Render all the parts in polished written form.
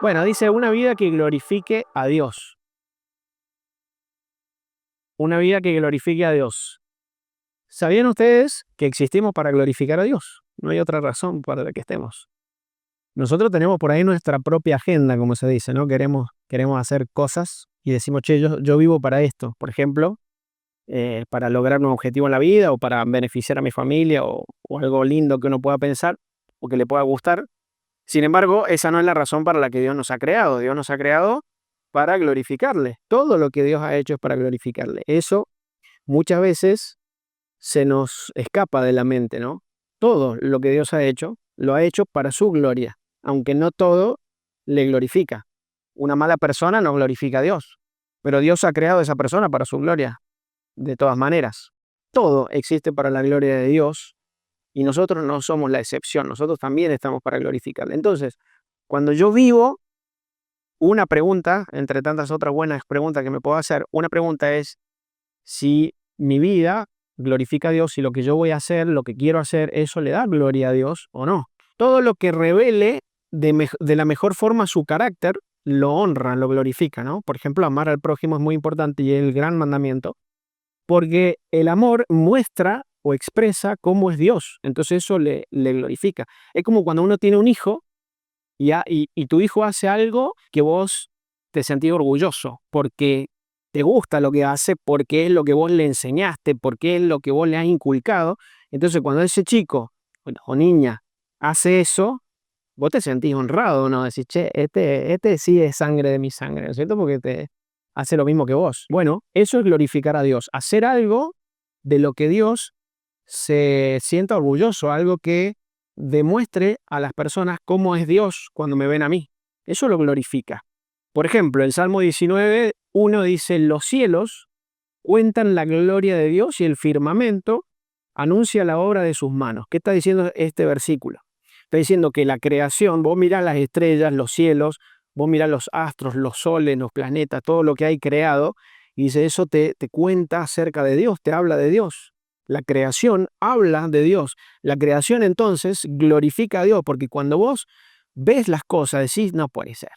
Bueno, dice una vida que glorifique a Dios. Una vida que glorifique a Dios. ¿Sabían ustedes que existimos para glorificar a Dios? No hay otra razón para la que estemos. Nosotros tenemos por ahí nuestra propia agenda, como se dice, ¿no? Queremos hacer cosas y decimos, che, yo vivo para esto. Por ejemplo, para lograr un objetivo en la vida o para beneficiar a mi familia o algo lindo que uno pueda pensar o que le pueda gustar. Sin embargo, esa no es la razón para la que Dios nos ha creado. Dios nos ha creado para glorificarle. Todo lo que Dios ha hecho es para glorificarle. Eso muchas veces se nos escapa de la mente, ¿no? Todo lo que Dios ha hecho, lo ha hecho para su gloria, aunque no todo le glorifica. Una mala persona no glorifica a Dios, pero Dios ha creado a esa persona para su gloria, de todas maneras. Todo existe para la gloria de Dios y nosotros no somos la excepción, nosotros también estamos para glorificarle. Entonces, cuando yo vivo, una pregunta, entre tantas otras buenas preguntas que me puedo hacer, una pregunta es si mi vida glorifica a Dios, si lo que yo voy a hacer, lo que quiero hacer, eso le da gloria a Dios o no. Todo lo que revele de la mejor forma su carácter, lo honra, lo glorifica, ¿no? Por ejemplo, amar al prójimo es muy importante y es el gran mandamiento, porque el amor muestra o expresa cómo es Dios, entonces eso le glorifica. Es como cuando uno tiene un hijo y tu hijo hace algo que vos te sentís orgulloso, porque te gusta lo que hace, porque es lo que vos le enseñaste, porque es lo que vos le has inculcado. Entonces, cuando ese chico o niña hace eso, vos te sentís honrado, ¿no? Decís, che, este sí es sangre de mi sangre, ¿no es cierto? Porque te hace lo mismo que vos. Bueno, eso es glorificar a Dios, hacer algo de lo que Dios se sienta orgulloso, algo que demuestre a las personas cómo es Dios cuando me ven a mí. Eso lo glorifica. Por ejemplo, el Salmo 19:1 dice, los cielos cuentan la gloria de Dios y el firmamento anuncia la obra de sus manos. ¿Qué está diciendo este versículo? Está diciendo que la creación, vos mirás las estrellas, los cielos, vos mirás los astros, los soles, los planetas, todo lo que hay creado, y dice, eso te cuenta acerca de Dios, te habla de Dios. La creación habla de Dios. La creación entonces glorifica a Dios, porque cuando vos ves las cosas, decís, no puede ser.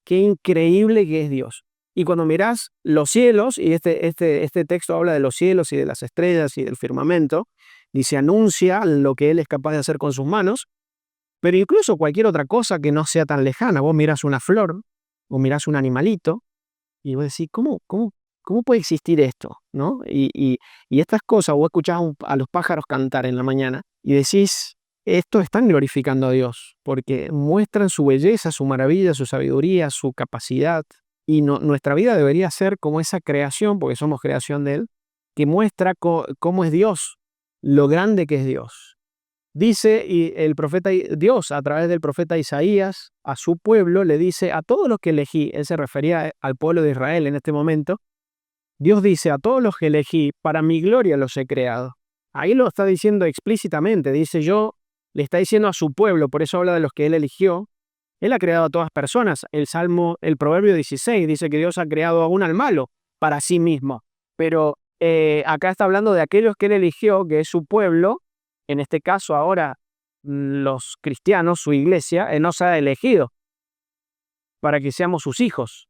Qué increíble que es Dios. Y cuando mirás los cielos, y este texto habla de los cielos y de las estrellas y del firmamento, dice, anuncia lo que Él es capaz de hacer con sus manos, pero incluso cualquier otra cosa que no sea tan lejana. Vos mirás una flor, o mirás un animalito, y vos decís, ¿cómo puede existir esto? ¿No? Y estas cosas, vos escuchás a los pájaros cantar en la mañana, y decís, esto están glorificando a Dios, porque muestran su belleza, su maravilla, su sabiduría, su capacidad. Y nuestra vida debería ser como esa creación, porque somos creación de Él, que muestra cómo es Dios, lo grande que es Dios. Dice y el profeta Dios a través del profeta Isaías a su pueblo le dice a todos los que elegí, él se refería al pueblo de Israel en este momento, Dios dice a todos los que elegí, para mi gloria los he creado. Ahí lo está diciendo explícitamente, dice yo, le está diciendo a su pueblo, por eso habla de los que él eligió. Él ha creado a todas personas. El proverbio 16 dice que Dios ha creado aún al malo para sí mismo. Pero acá está hablando de aquellos que él eligió, que es su pueblo. En este caso ahora los cristianos, su iglesia, él nos ha elegido para que seamos sus hijos.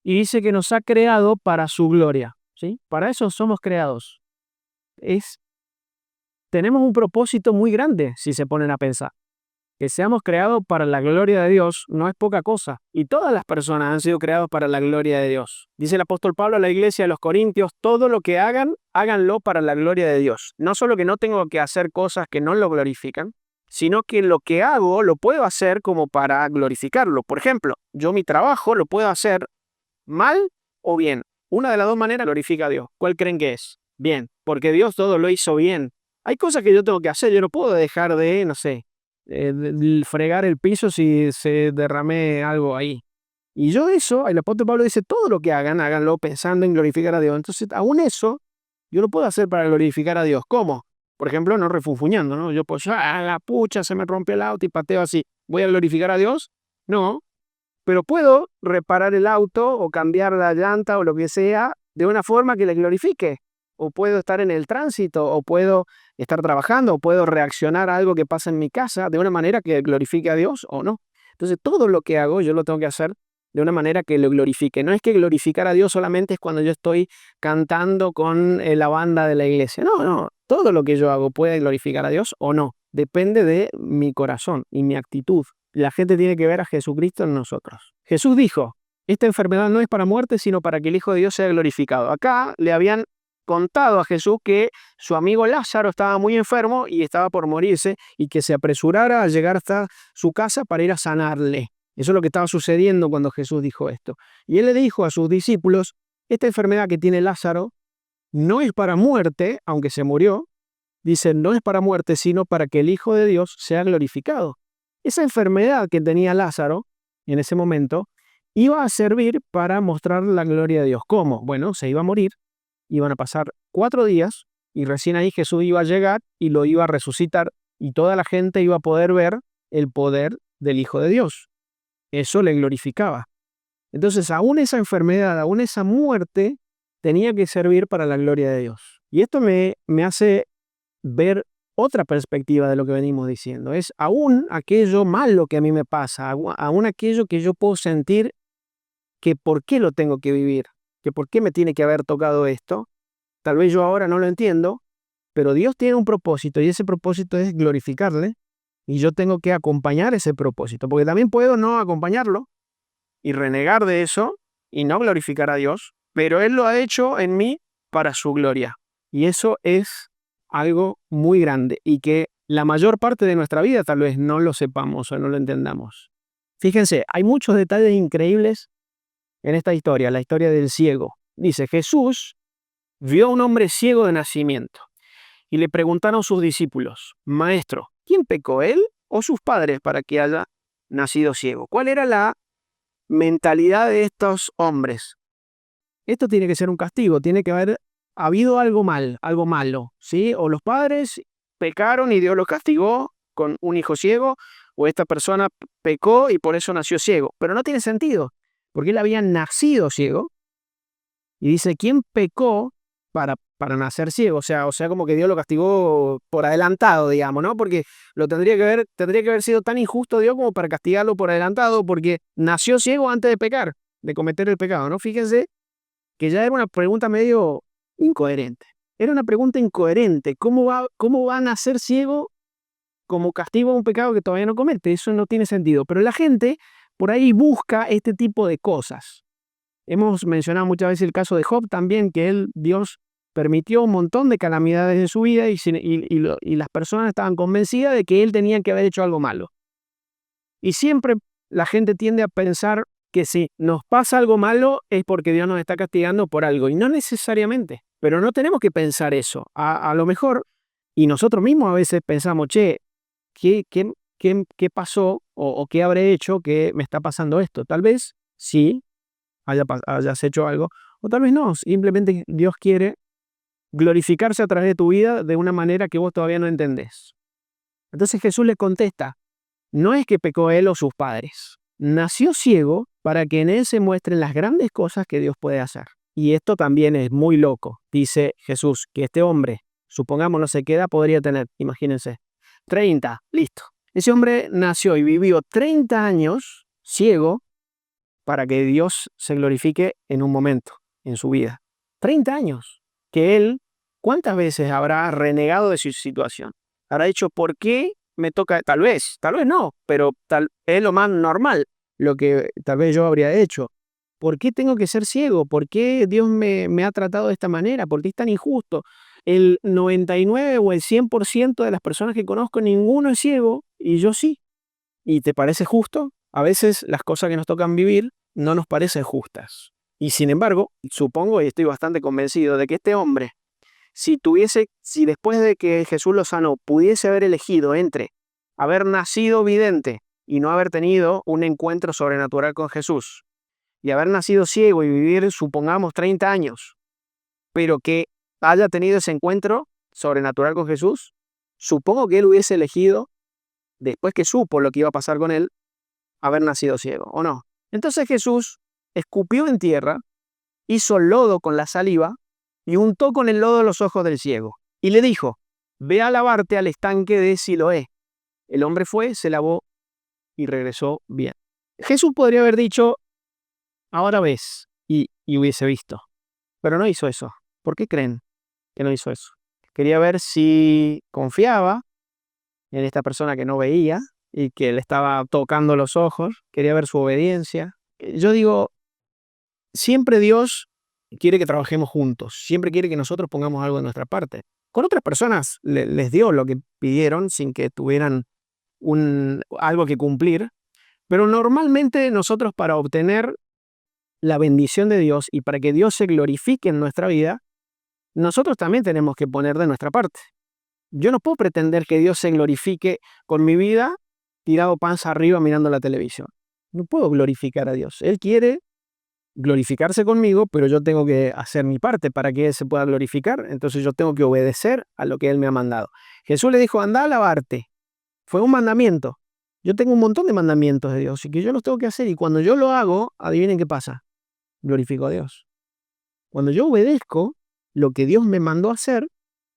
Y dice que nos ha creado para su gloria, ¿sí? Para eso somos creados. Tenemos un propósito muy grande si se ponen a pensar. Que seamos creados para la gloria de Dios no es poca cosa. Y todas las personas han sido creadas para la gloria de Dios. Dice el apóstol Pablo a la iglesia de los Corintios, todo lo que hagan, háganlo para la gloria de Dios. No solo que no tengo que hacer cosas que no lo glorifican, sino que lo que hago lo puedo hacer como para glorificarlo. Por ejemplo, yo mi trabajo lo puedo hacer mal o bien. Una de las dos maneras glorifica a Dios. ¿Cuál creen que es? Bien, porque Dios todo lo hizo bien. Hay cosas que yo tengo que hacer, yo no puedo dejar de, no sé, fregar el piso si se derramé algo ahí. Y yo eso, el apóstol Pablo dice, todo lo que hagan, háganlo pensando en glorificar a Dios. Entonces, aún eso, yo lo puedo hacer para glorificar a Dios. ¿Cómo? Por ejemplo, no refunfuñando, ¿no? Yo puedo, la pucha, se me rompió el auto y pateo así. ¿Voy a glorificar a Dios? No, pero puedo reparar el auto o cambiar la llanta o lo que sea de una forma que le glorifique. O puedo estar en el tránsito, o puedo estar trabajando, o puedo reaccionar a algo que pasa en mi casa de una manera que glorifique a Dios o no. Entonces todo lo que hago yo lo tengo que hacer de una manera que lo glorifique. No es que glorificar a Dios solamente es cuando yo estoy cantando con la banda de la iglesia. No, no. Todo lo que yo hago puede glorificar a Dios o no. Depende de mi corazón y mi actitud. La gente tiene que ver a Jesucristo en nosotros. Jesús dijo, esta enfermedad no es para muerte, sino para que el Hijo de Dios sea glorificado. Acá le habían contado a Jesús que su amigo Lázaro estaba muy enfermo y estaba por morirse y que se apresurara a llegar hasta su casa para ir a sanarle. Eso es lo que estaba sucediendo cuando Jesús dijo esto. Y él le dijo a sus discípulos, esta enfermedad que tiene Lázaro no es para muerte, aunque se murió, dice, no es para muerte, sino para que el Hijo de Dios sea glorificado. Esa enfermedad que tenía Lázaro en ese momento iba a servir para mostrar la gloria de Dios. ¿Cómo? Bueno, se iba a morir, iban a pasar 4 días y recién ahí Jesús iba a llegar y lo iba a resucitar y toda la gente iba a poder ver el poder del Hijo de Dios. Eso le glorificaba. Entonces, aún esa enfermedad, aún esa muerte, tenía que servir para la gloria de Dios. Y esto me hace ver otra perspectiva de lo que venimos diciendo. Es aún aquello malo que a mí me pasa, aún aquello que yo puedo sentir que por qué lo tengo que vivir, que por qué me tiene que haber tocado esto. Tal vez yo ahora no lo entiendo, pero Dios tiene un propósito y ese propósito es glorificarle y yo tengo que acompañar ese propósito, porque también puedo no acompañarlo y renegar de eso y no glorificar a Dios, pero Él lo ha hecho en mí para su gloria. Y eso es algo muy grande y que la mayor parte de nuestra vida tal vez no lo sepamos o no lo entendamos. Fíjense, hay muchos detalles increíbles en esta historia, la historia del ciego. Dice, Jesús vio a un hombre ciego de nacimiento y le preguntaron sus discípulos, Maestro, ¿quién pecó, él o sus padres para que haya nacido ciego? ¿Cuál era la mentalidad de estos hombres? Esto tiene que ser un castigo, tiene que haber habido algo mal, algo malo, ¿sí? O los padres pecaron y Dios los castigó con un hijo ciego, o esta persona pecó y por eso nació ciego. Pero no tiene sentido, porque él había nacido ciego y dice, ¿quién pecó para nacer ciego? O sea, como que Dios lo castigó por adelantado, digamos, ¿no? Porque tendría que haber sido tan injusto Dios como para castigarlo por adelantado, porque nació ciego antes de pecar, de cometer el pecado, ¿no? Fíjense que ya era una pregunta medio incoherente. Era una pregunta incoherente. ¿Cómo va a nacer ciego como castigo a un pecado que todavía no comete? Eso no tiene sentido. Pero la gente por ahí busca este tipo de cosas. Hemos mencionado muchas veces el caso de Job también, que Dios permitió un montón de calamidades en su vida y las personas estaban convencidas de que él tenía que haber hecho algo malo. Y siempre la gente tiende a pensar que si nos pasa algo malo es porque Dios nos está castigando por algo, y no necesariamente. Pero no tenemos que pensar eso. A lo mejor, y nosotros mismos a veces pensamos, che, ¿qué pasó o qué habré hecho que me está pasando esto? Tal vez sí hayas hecho algo, o tal vez no. Simplemente Dios quiere glorificarse a través de tu vida de una manera que vos todavía no entendés. Entonces Jesús le contesta, no es que pecó él o sus padres. Nació ciego para que en él se muestren las grandes cosas que Dios puede hacer. Y esto también es muy loco. Dice Jesús que este hombre, supongamos no sé qué edad podría tener, imagínense, 30, listo. Ese hombre nació y vivió 30 años ciego para que Dios se glorifique en un momento, en su vida. 30 años. Que él, ¿cuántas veces habrá renegado de su situación? Habrá dicho, ¿por qué me toca? Tal vez no, pero es lo más normal, lo que tal vez yo habría hecho. ¿Por qué tengo que ser ciego? ¿Por qué Dios me ha tratado de esta manera? ¿Por qué es tan injusto? El 99 o el 100% de las personas que conozco, ninguno es ciego y yo sí. ¿Y te parece justo? A veces las cosas que nos tocan vivir no nos parecen justas. Y sin embargo, supongo y estoy bastante convencido de que este hombre, si después de que Jesús lo sanó, pudiese haber elegido entre haber nacido vidente y no haber tenido un encuentro sobrenatural con Jesús, y haber nacido ciego y vivir, supongamos, 30 años, pero que haya tenido ese encuentro sobrenatural con Jesús, supongo que él hubiese elegido, después que supo lo que iba a pasar con él, haber nacido ciego, ¿o no? Entonces Jesús escupió en tierra, hizo lodo con la saliva y untó con el lodo los ojos del ciego. Y le dijo, ve a lavarte al estanque de Siloé. El hombre fue, se lavó y regresó bien. Jesús podría haber dicho, ahora ves, y hubiese visto, pero no hizo eso. ¿Por qué creen que no hizo eso? Quería ver si confiaba en esta persona que no veía y que le estaba tocando los ojos, quería ver su obediencia. Yo digo, siempre Dios quiere que trabajemos juntos, siempre quiere que nosotros pongamos algo de nuestra parte. Con otras personas les dio lo que pidieron sin que tuvieran algo que cumplir, pero normalmente nosotros, para obtener la bendición de Dios y para que Dios se glorifique en nuestra vida, nosotros también tenemos que poner de nuestra parte. Yo no puedo pretender que Dios se glorifique con mi vida tirado panza arriba mirando la televisión. No puedo glorificar a Dios. Él quiere glorificarse conmigo, pero yo tengo que hacer mi parte para que Él se pueda glorificar. Entonces yo tengo que obedecer a lo que Él me ha mandado. Jesús le dijo, anda a lavarte. Fue un mandamiento. Yo tengo un montón de mandamientos de Dios y que yo los tengo que hacer. Y cuando yo lo hago, adivinen qué pasa. Glorifico a Dios. Cuando yo obedezco lo que Dios me mandó a hacer,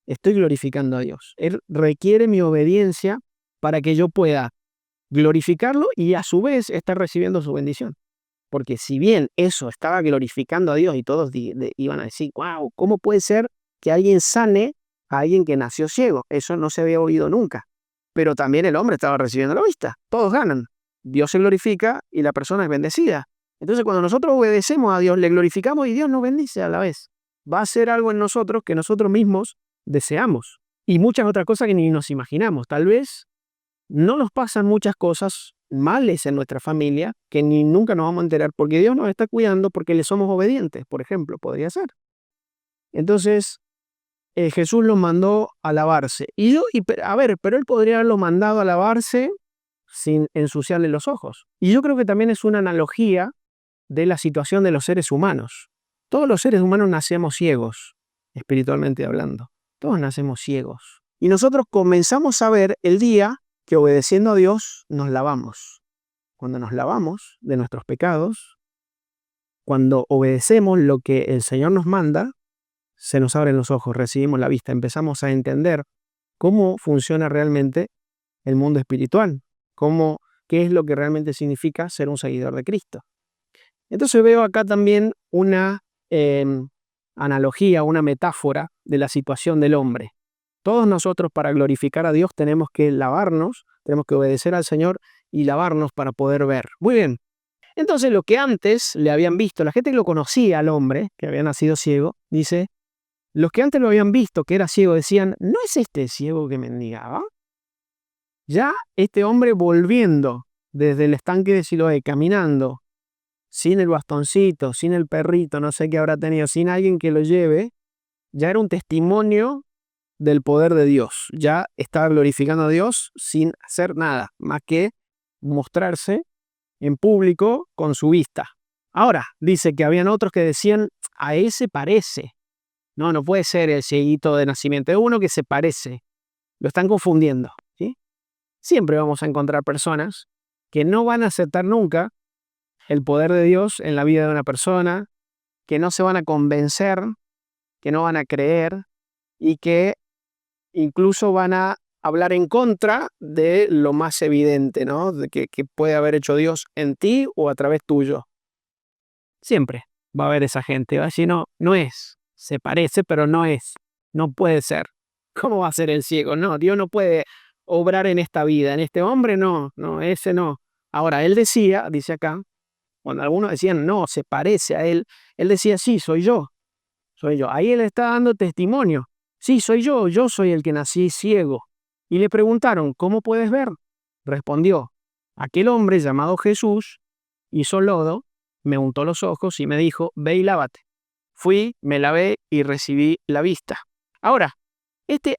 estoy glorificando a Dios. Él requiere mi obediencia para que yo pueda glorificarlo y a su vez estar recibiendo su bendición. Porque si bien eso estaba glorificando a Dios y todos iban a decir, wow, ¿cómo puede ser que alguien sane a alguien que nació ciego? Eso no se había oído nunca. Pero también el hombre estaba recibiendo la vista. Todos ganan. Dios se glorifica y la persona es bendecida. Entonces cuando nosotros obedecemos a Dios, le glorificamos y Dios nos bendice a la vez. Va a hacer algo en nosotros que nosotros mismos deseamos. Y muchas otras cosas que ni nos imaginamos. Tal vez no nos pasan muchas cosas males en nuestra familia que ni nunca nos vamos a enterar porque Dios nos está cuidando porque le somos obedientes, por ejemplo, podría ser. Entonces, Jesús los mandó a lavarse. Pero Él podría haberlo mandado a lavarse sin ensuciarle los ojos. Y yo creo que también es una analogía de la situación de los seres humanos. Todos los seres humanos nacemos ciegos, espiritualmente hablando. Todos nacemos ciegos. Y nosotros comenzamos a ver el día que, obedeciendo a Dios, nos lavamos. Cuando nos lavamos de nuestros pecados, cuando obedecemos lo que el Señor nos manda, se nos abren los ojos, recibimos la vista, empezamos a entender cómo funciona realmente el mundo espiritual, qué es lo que realmente significa ser un seguidor de Cristo. Entonces veo acá también una analogía, una metáfora de la situación del hombre. Todos nosotros, para glorificar a Dios, tenemos que lavarnos, tenemos que obedecer al Señor y lavarnos para poder ver. Muy bien. Entonces, lo que antes le habían visto, la gente que lo conocía al hombre, que había nacido ciego, dice, los que antes lo habían visto, que era ciego, decían, ¿no es este ciego que mendigaba? Ya este hombre volviendo desde el estanque de Siloé, caminando, sin el bastoncito, sin el perrito, no sé qué habrá tenido, sin alguien que lo lleve, ya era un testimonio del poder de Dios. Ya estaba glorificando a Dios sin hacer nada, más que mostrarse en público con su vista. Ahora, dice que habían otros que decían, a ese parece. No puede ser el cieguito de nacimiento. Es uno que se parece. Lo están confundiendo, ¿sí? Siempre vamos a encontrar personas que no van a aceptar nunca el poder de Dios en la vida de una persona, que no se van a convencer, que no van a creer y que incluso van a hablar en contra de lo más evidente, ¿no? De que puede haber hecho Dios en ti o a través tuyo. Siempre va a haber esa gente. Va a decir, no es. Se parece, pero no es. No puede ser. ¿Cómo va a ser el ciego? No, Dios no puede obrar en esta vida. En este hombre, no, ese no. Ahora, él decía, dice acá, cuando algunos decían, no, se parece a él, él decía, sí, soy yo. Soy yo. Ahí él está dando testimonio. Sí, soy yo soy el que nací ciego. Y le preguntaron, ¿cómo puedes ver? Respondió, aquel hombre llamado Jesús hizo lodo, me untó los ojos y me dijo, ve y lávate. Fui, me lavé y recibí la vista. Ahora,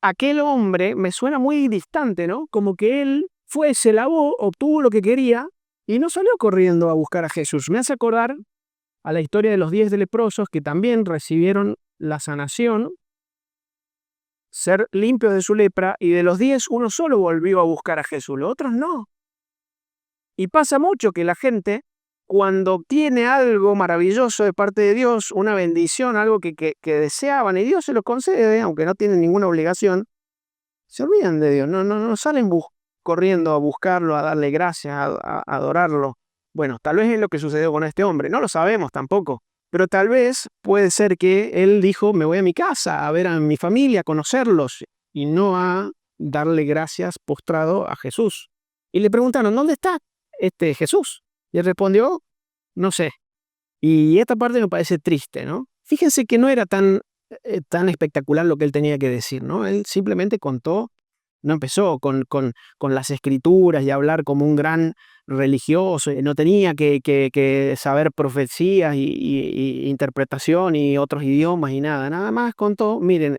aquel hombre me suena muy distante, ¿no? Como que él fue, se lavó, obtuvo lo que quería y no salió corriendo a buscar a Jesús. Me hace acordar a la historia de los 10 leprosos que también recibieron la sanación, ser limpios de su lepra, y de los 10 uno solo volvió a buscar a Jesús, los otros no. Y pasa mucho que la gente, cuando obtiene algo maravilloso de parte de Dios, una bendición, algo que deseaban, y Dios se lo concede, aunque no tienen ninguna obligación, se olvidan de Dios, no salen corriendo a buscarlo, a darle gracias, a adorarlo. Bueno, tal vez es lo que sucedió con este hombre, no lo sabemos tampoco, pero tal vez puede ser que él dijo, me voy a mi casa a ver a mi familia, a conocerlos, y no a darle gracias postrado a Jesús. Y le preguntaron, ¿dónde está este Jesús? Y él respondió, no sé. Y esta parte me parece triste, ¿no? Fíjense que no era tan espectacular lo que él tenía que decir, ¿no? Él simplemente contó, no empezó con las escrituras y hablar como un gran religioso, no tenía que saber profecías y interpretación y otros idiomas y nada más contó, miren,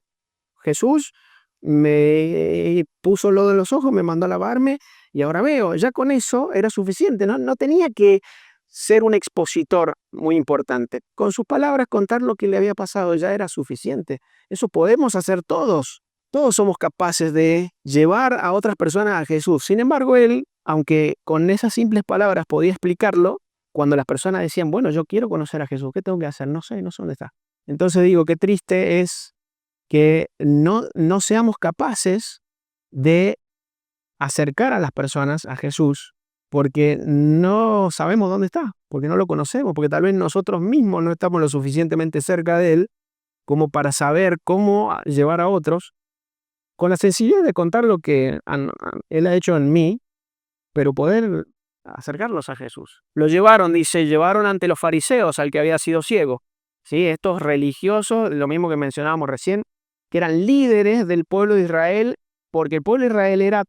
Jesús me puso lodo en los ojos, me mandó a lavarme y ahora veo, ya con eso era suficiente, no tenía que ser un expositor muy importante. Con sus palabras contar lo que le había pasado ya era suficiente. Eso podemos hacer todos. Todos somos capaces de llevar a otras personas a Jesús. Sin embargo, él, aunque con esas simples palabras podía explicarlo, cuando las personas decían, bueno, yo quiero conocer a Jesús, ¿qué tengo que hacer? No sé dónde está. Entonces digo, qué triste es que no seamos capaces de acercar a las personas a Jesús porque no sabemos dónde está, porque no lo conocemos, porque tal vez nosotros mismos no estamos lo suficientemente cerca de Él como para saber cómo llevar a otros con la sencillez de contar lo que Él ha hecho en mí, pero poder acercarlos a Jesús. Lo llevaron, dice, llevaron ante los fariseos al que había sido ciego. ¿Sí? Estos religiosos, lo mismo que mencionábamos recién, que eran líderes del pueblo de Israel, porque el pueblo de Israel era,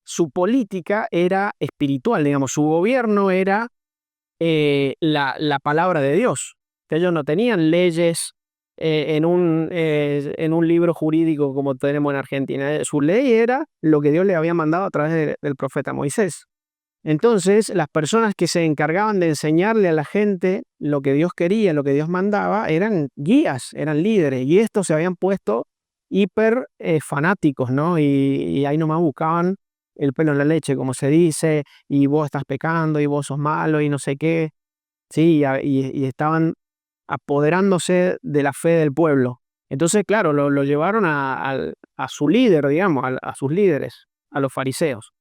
su política era espiritual, digamos, su gobierno era la palabra de Dios. Ellos no tenían leyes en un libro jurídico como tenemos en Argentina. Su ley era lo que Dios le había mandado a través del profeta Moisés. Entonces, las personas que se encargaban de enseñarle a la gente lo que Dios quería, lo que Dios mandaba, eran guías, eran líderes, y estos se habían puesto hiper fanáticos, ¿no? Y ahí nomás buscaban el pelo en la leche, como se dice, y vos estás pecando, y vos sos malo, y no sé qué, sí, y estaban apoderándose de la fe del pueblo. Entonces, claro, lo llevaron a su líder, digamos, a sus líderes, a los fariseos,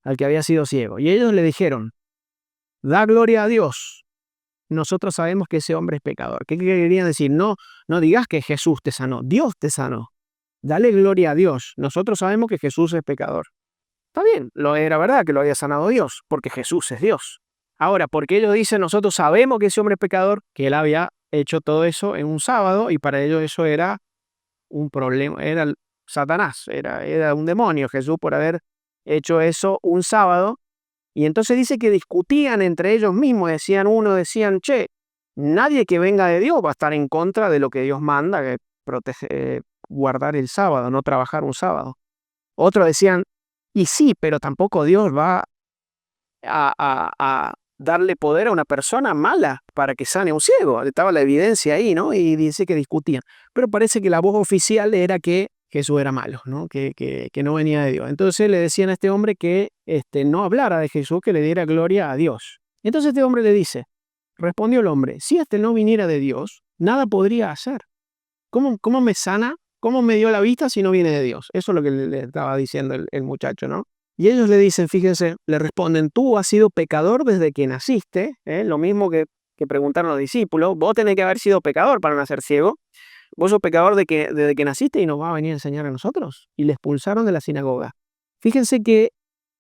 al que había sido ciego. Y ellos le dijeron, da gloria a Dios. Nosotros sabemos que ese hombre es pecador. ¿Qué querían decir? No digas que Jesús te sanó, Dios te sanó. Dale gloria a Dios. Nosotros sabemos que Jesús es pecador. Está bien, era verdad que lo había sanado Dios, porque Jesús es Dios. Ahora, porque ellos dicen, nosotros sabemos que ese hombre es pecador, que él había hecho todo eso en un sábado y para ellos eso era un problema, era Satanás, era un demonio Jesús por haber hecho eso un sábado. Y entonces dice que discutían entre ellos mismos, decían, che, nadie que venga de Dios va a estar en contra de lo que Dios manda, que guardar el sábado, no trabajar un sábado. Otros decían, y sí, pero tampoco Dios va a darle poder a una persona mala para que sane a un ciego. Estaba la evidencia ahí, ¿no? Y dice que discutían. Pero parece que la voz oficial era que Jesús era malo, ¿no? Que no venía de Dios. Entonces le decían a este hombre que no hablara de Jesús, que le diera gloria a Dios. Entonces este hombre le dice, respondió el hombre, si no viniera de Dios, nada podría hacer. ¿Cómo me sana? ¿Cómo me dio la vista si no viene de Dios? Eso es lo que le estaba diciendo el muchacho, ¿no? Y ellos le dicen, fíjense, le responden, tú has sido pecador desde que naciste, lo mismo que preguntaron los discípulos, vos tenés que haber sido pecador para nacer ciego, vos sos pecador desde que naciste y nos va a venir a enseñar a nosotros. Y le expulsaron de la sinagoga. Fíjense que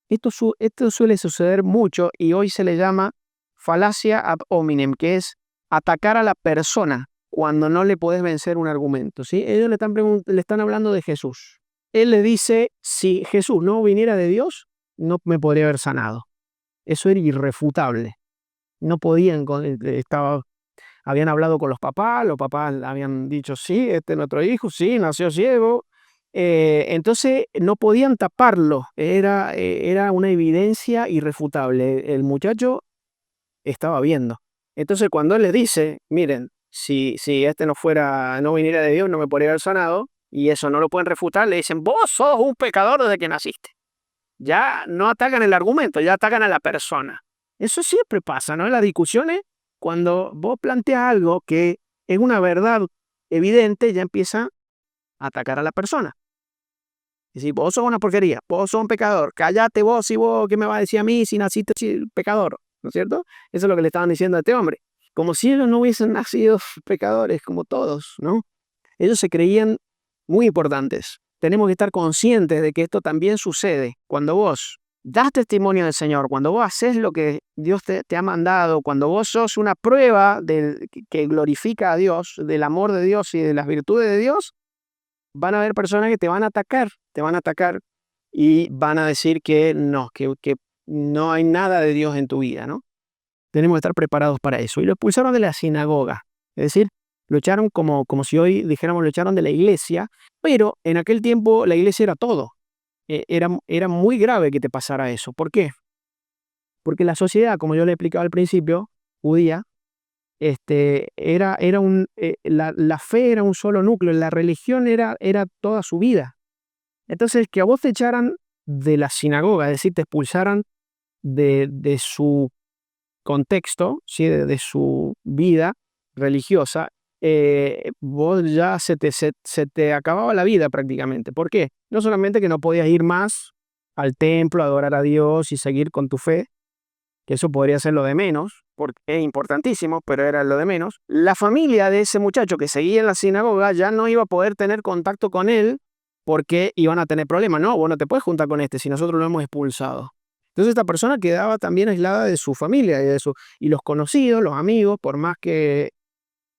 esto suele suceder mucho y hoy se le llama falacia ad hominem, que es atacar a la persona cuando no le podés vencer un argumento, ¿sí? Ellos le están hablando de Jesús. Él le dice, si Jesús no viniera de Dios, no me podría haber sanado. Eso era irrefutable. No podían, habían hablado con los papás habían dicho, sí, este es nuestro hijo, sí, nació ciego. Entonces no podían taparlo, era una evidencia irrefutable. El muchacho estaba viendo. Entonces cuando él le dice, miren, si no viniera de Dios, no me podría haber sanado, y eso no lo pueden refutar, le dicen, vos sos un pecador desde que naciste. Ya no atacan el argumento, ya atacan a la persona. Eso siempre pasa, ¿no? En las discusiones, cuando vos planteas algo que es una verdad evidente, ya empieza a atacar a la persona. Y si vos sos una porquería, vos sos un pecador, cállate vos y vos, ¿qué me vas a decir a mí si naciste pecador? ¿No es cierto? Eso es lo que le estaban diciendo a este hombre. Como si ellos no hubiesen nacido pecadores, como todos, ¿no? Ellos se creían muy importantes. Tenemos que estar conscientes de que esto también sucede. Cuando vos das testimonio del Señor, cuando vos haces lo que Dios te ha mandado, cuando vos sos una prueba que glorifica a Dios, del amor de Dios y de las virtudes de Dios, van a haber personas que te van a atacar y van a decir que no hay nada de Dios en tu vida, ¿no? Tenemos que estar preparados para eso. Y lo expulsaron de la sinagoga. Es decir, lo echaron como si hoy dijéramos, lo echaron de la iglesia, pero en aquel tiempo la iglesia era todo. Era muy grave que te pasara eso. ¿Por qué? Porque la sociedad, como yo le explicaba al principio, judía, la fe era un solo núcleo, la religión era toda su vida. Entonces, que a vos te echaran de la sinagoga, es decir, te expulsaran de su contexto, ¿sí? de su vida religiosa, vos ya se te acababa la vida prácticamente. ¿Por qué? No solamente que no podías ir más al templo a adorar a Dios y seguir con tu fe, que eso podría ser lo de menos, porque es importantísimo, pero era lo de menos. La familia de ese muchacho que seguía en la sinagoga ya no iba a poder tener contacto con él porque iban a tener problemas. No, vos no te puedes juntar con este si nosotros lo hemos expulsado. Entonces esta persona quedaba también aislada de su familia y los conocidos, los amigos, por más que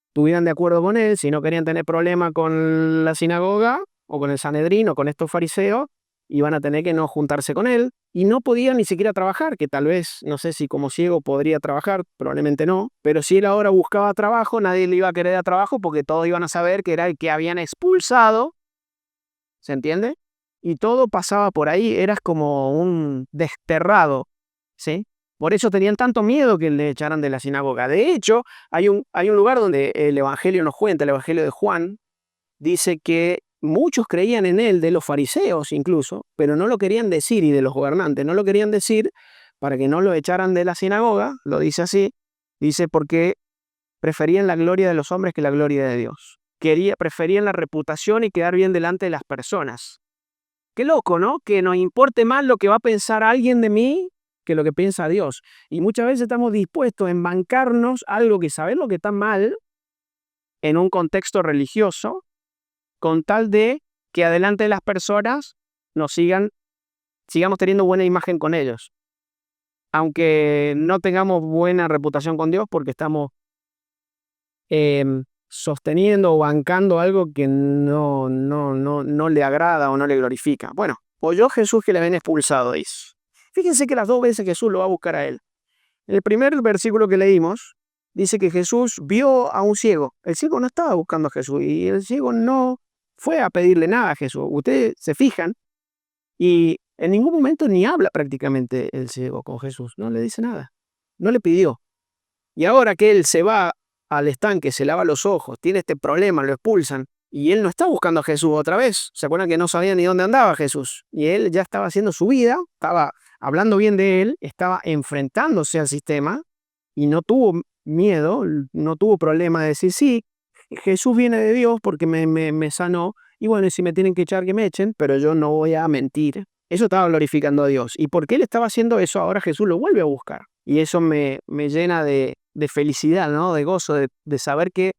estuvieran de acuerdo con él, si no querían tener problema con la sinagoga o con el Sanedrín o con estos fariseos, iban a tener que no juntarse con él y no podía ni siquiera trabajar, que tal vez, no sé si como ciego podría trabajar, probablemente no, pero si él ahora buscaba trabajo, nadie le iba a querer dar trabajo porque todos iban a saber que era el que habían expulsado, ¿se entiende? Y todo pasaba por ahí, eras como un desterrado, ¿sí? Por eso tenían tanto miedo que le echaran de la sinagoga. De hecho, hay un lugar donde el Evangelio nos cuenta, el Evangelio de Juan, dice que muchos creían en él, de los fariseos incluso, pero no lo querían decir, y de los gobernantes, no lo querían decir para que no lo echaran de la sinagoga, lo dice así, dice porque preferían la gloria de los hombres que la gloria de Dios. Preferían la reputación y quedar bien delante de las personas. Qué loco, ¿no? Que nos importe más lo que va a pensar alguien de mí que lo que piensa Dios. Y muchas veces estamos dispuestos a embancarnos algo que sabemos que está mal en un contexto religioso, con tal de que adelante de las personas sigamos teniendo buena imagen con ellos. Aunque no tengamos buena reputación con Dios porque estamos sosteniendo o bancando algo que no le agrada o no le glorifica. Bueno, oyó Jesús que le habían expulsado, dice. Fíjense que las dos veces Jesús lo va a buscar a él. En el primer versículo que leímos, dice que Jesús vio a un ciego. El ciego no estaba buscando a Jesús y el ciego no fue a pedirle nada a Jesús. Ustedes se fijan y en ningún momento ni habla prácticamente el ciego con Jesús. No le dice nada. No le pidió. Y ahora que él se va al estanque, se lava los ojos, tiene este problema, lo expulsan, y él no está buscando a Jesús otra vez. ¿Se acuerdan que no sabía ni dónde andaba Jesús? Y él ya estaba haciendo su vida, estaba hablando bien de él, estaba enfrentándose al sistema y no tuvo miedo, no tuvo problema de decir, sí, Jesús viene de Dios porque me sanó, y bueno, y si me tienen que echar, que me echen, pero yo no voy a mentir. Eso estaba glorificando a Dios. Y porque él estaba haciendo eso, ahora Jesús lo vuelve a buscar. Y eso me llena de felicidad, ¿no? De gozo, de saber que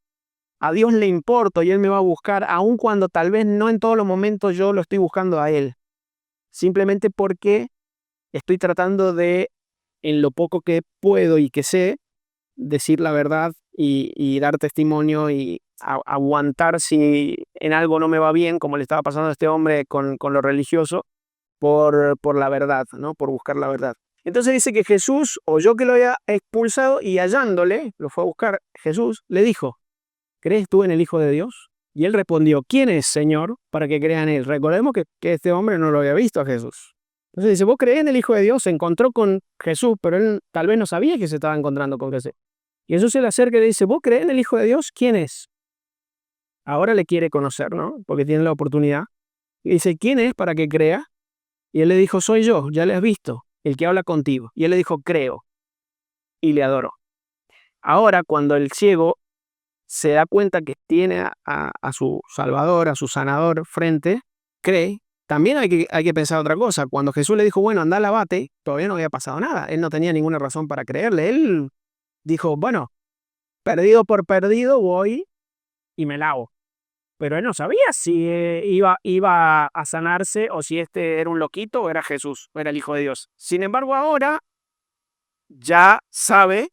a Dios le importo y Él me va a buscar, aun cuando tal vez no en todos los momentos yo lo estoy buscando a Él. Simplemente porque estoy tratando de, en lo poco que puedo y que sé, decir la verdad y dar testimonio y aguantar si en algo no me va bien, como le estaba pasando a este hombre con lo religioso, por la verdad, ¿no? Por buscar la verdad. Entonces dice que Jesús oyó que lo había expulsado y hallándole, lo fue a buscar Jesús, le dijo, ¿crees tú en el Hijo de Dios? Y él respondió, ¿quién es, Señor, para que crea en él? Recordemos que este hombre no lo había visto a Jesús. Entonces dice, ¿vos creés en el Hijo de Dios? Se encontró con Jesús, pero él tal vez no sabía que se estaba encontrando con Jesús. Y Jesús se le acerca y le dice, ¿vos creés en el Hijo de Dios? ¿Quién es? Ahora le quiere conocer, ¿no? Porque tiene la oportunidad. Y dice, ¿quién es para que crea? Y él le dijo, soy yo, ya le has visto, el que habla contigo. Y él le dijo, creo. Y le adoró. Ahora, cuando el ciego se da cuenta que tiene a su Salvador, a su sanador frente, cree también hay que pensar otra cosa. Cuando Jesús le dijo, bueno, anda, lavate, todavía no había pasado nada. Él no tenía ninguna razón para creerle. Él dijo, bueno, perdido por perdido voy y me lavo. Pero él no sabía si iba a sanarse o si este era un loquito o era Jesús, o era el Hijo de Dios. Sin embargo, ahora ya sabe,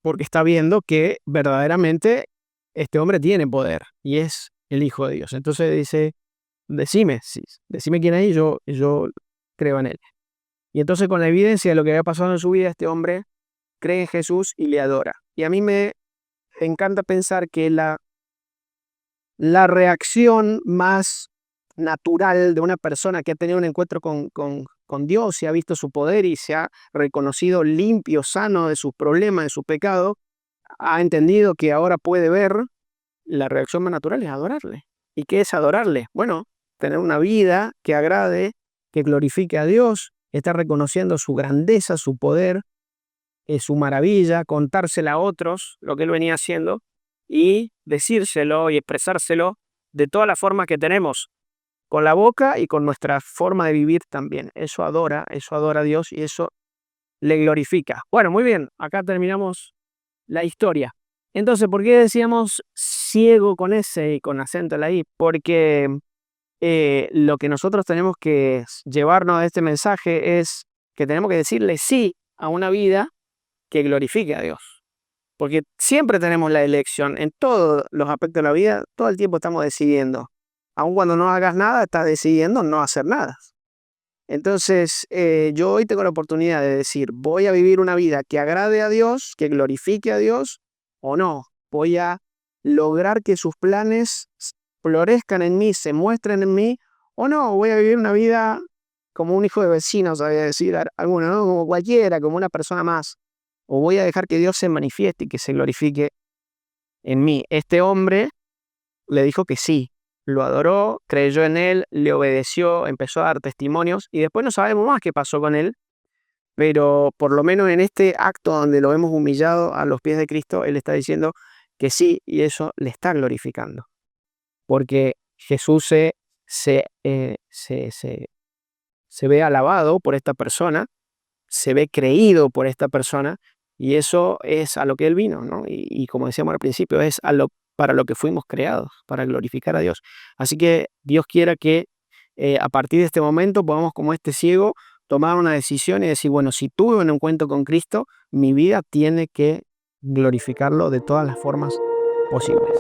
porque está viendo que verdaderamente este hombre tiene poder y es el Hijo de Dios. Entonces dice, decime, decime quién es y yo creo en él. Y entonces con la evidencia de lo que había pasado en su vida, este hombre cree en Jesús y le adora. Y a mí me encanta pensar que la reacción más natural de una persona que ha tenido un encuentro con Dios y ha visto su poder y se ha reconocido limpio, sano de sus problemas, de su pecado, ha entendido que ahora puede ver, la reacción más natural es adorarle. ¿Y qué es adorarle? Bueno, tener una vida que agrade, que glorifique a Dios, estar reconociendo su grandeza, su poder, su maravilla, contársela a otros, lo que él venía haciendo, y decírselo y expresárselo de todas las formas que tenemos, con la boca y con nuestra forma de vivir también. Eso adora a Dios y eso le glorifica. Bueno, muy bien, acá terminamos la historia. Entonces, ¿por qué decíamos ciego con ese y con acento en la I? Porque lo que nosotros tenemos que llevarnos de este mensaje es que tenemos que decirle sí a una vida que glorifique a Dios. Porque siempre tenemos la elección en todos los aspectos de la vida, todo el tiempo estamos decidiendo. Aun cuando no hagas nada, estás decidiendo no hacer nada. Entonces, yo hoy tengo la oportunidad de decir, voy a vivir una vida que agrade a Dios, que glorifique a Dios, o no. Voy a lograr que sus planes florezcan en mí, se muestren en mí, o no. Voy a vivir una vida como un hijo de vecino, sabía decir alguno, ¿no? Como cualquiera, como una persona más. O voy a dejar que Dios se manifieste y que se glorifique en mí. Este hombre le dijo que sí, lo adoró, creyó en él, le obedeció, empezó a dar testimonios y después no sabemos más qué pasó con él, pero por lo menos en este acto donde lo hemos humillado a los pies de Cristo, él está diciendo que sí y eso le está glorificando, porque Jesús se ve alabado por esta persona, se ve creído por esta persona y eso es a lo que él vino, ¿no? Y como decíamos al principio, es para lo que fuimos creados, para glorificar a Dios. Así que Dios quiera que a partir de este momento podamos, como este ciego, tomar una decisión y decir, bueno, si tuve un encuentro con Cristo, mi vida tiene que glorificarlo de todas las formas posibles.